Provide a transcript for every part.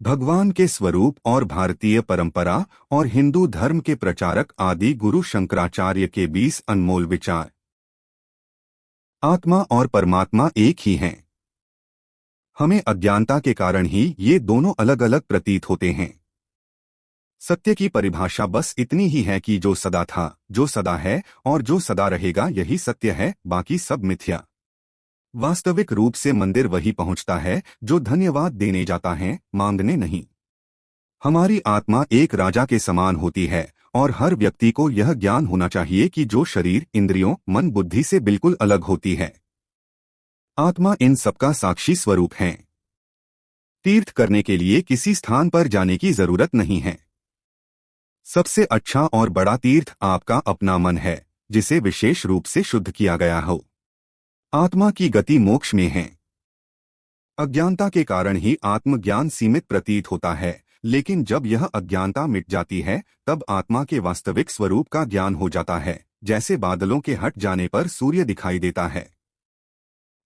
भगवान के स्वरूप और भारतीय परंपरा और हिंदू धर्म के प्रचारक आदि गुरु शंकराचार्य के 20 अनमोल विचार। आत्मा और परमात्मा एक ही हैं। हमें अज्ञानता के कारण ही ये दोनों अलग अलग प्रतीत होते हैं। सत्य की परिभाषा बस इतनी ही है कि जो सदा था, जो सदा है और जो सदा रहेगा यही सत्य है, बाकी सब मिथ्या। वास्तविक रूप से मंदिर वही पहुंचता है जो धन्यवाद देने जाता है, मांगने नहीं। हमारी आत्मा एक राजा के समान होती है और हर व्यक्ति को यह ज्ञान होना चाहिए कि जो शरीर, इंद्रियों, मन, बुद्धि से बिल्कुल अलग होती है। आत्मा इन सबका साक्षी स्वरूप है। तीर्थ करने के लिए किसी स्थान पर जाने की जरूरत नहीं है। सबसे अच्छा और बड़ा तीर्थ आपका अपना मन है, जिसे विशेष रूप से शुद्ध किया गया हो। आत्मा की गति मोक्ष में है। अज्ञानता के कारण ही आत्मज्ञान सीमित प्रतीत होता है, लेकिन जब यह अज्ञानता मिट जाती है तब आत्मा के वास्तविक स्वरूप का ज्ञान हो जाता है, जैसे बादलों के हट जाने पर सूर्य दिखाई देता है।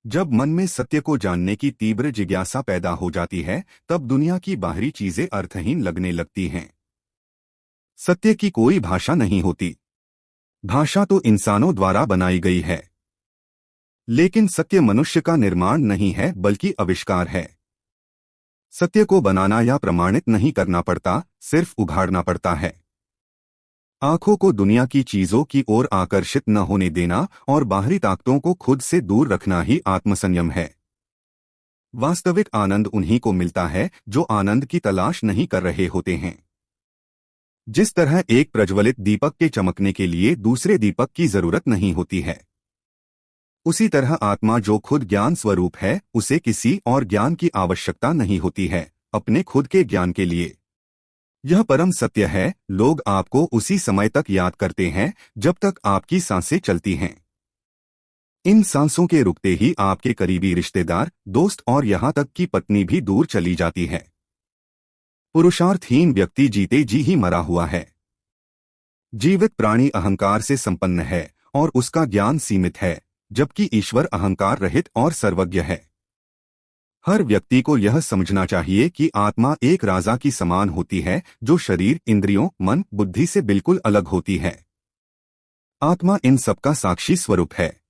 जब मन में सत्य को जानने की तीव्र जिज्ञासा पैदा हो जाती है तब दुनिया की बाहरी चीजें अर्थहीन लगने लगती हैं। सत्य की कोई भाषा नहीं होती। भाषा तो इंसानों द्वारा बनाई गई है, लेकिन सत्य मनुष्य का निर्माण नहीं है बल्कि आविष्कार है। सत्य को बनाना या प्रमाणित नहीं करना पड़ता, सिर्फ उघाड़ना पड़ता है। आंखों को दुनिया की चीजों की ओर आकर्षित न होने देना और बाहरी ताकतों को खुद से दूर रखना ही आत्मसंयम है। वास्तविक आनंद उन्हीं को मिलता है जो आनंद की तलाश नहीं कर रहे होते हैं। जिस तरह एक प्रज्वलित दीपक के चमकने के लिए दूसरे दीपक की जरूरत नहीं होती है, उसी तरह आत्मा जो खुद ज्ञान स्वरूप है उसे किसी और ज्ञान की आवश्यकता नहीं होती है अपने खुद के ज्ञान के लिए। यह परम सत्य है। लोग आपको उसी समय तक याद करते हैं जब तक आपकी सांसें चलती हैं। इन सांसों के रुकते ही आपके करीबी रिश्तेदार, दोस्त और यहाँ तक कि पत्नी भी दूर चली जाती है। पुरुषार्थहीन व्यक्ति जीते जी ही मरा हुआ है। जीवित प्राणी अहंकार से संपन्न है और उसका ज्ञान सीमित है, जबकि ईश्वर अहंकार रहित और सर्वज्ञ है। हर व्यक्ति को यह समझना चाहिए कि आत्मा एक राजा की समान होती है जो शरीर, इंद्रियों, मन, बुद्धि से बिल्कुल अलग होती है। आत्मा इन सबका साक्षी स्वरूप है।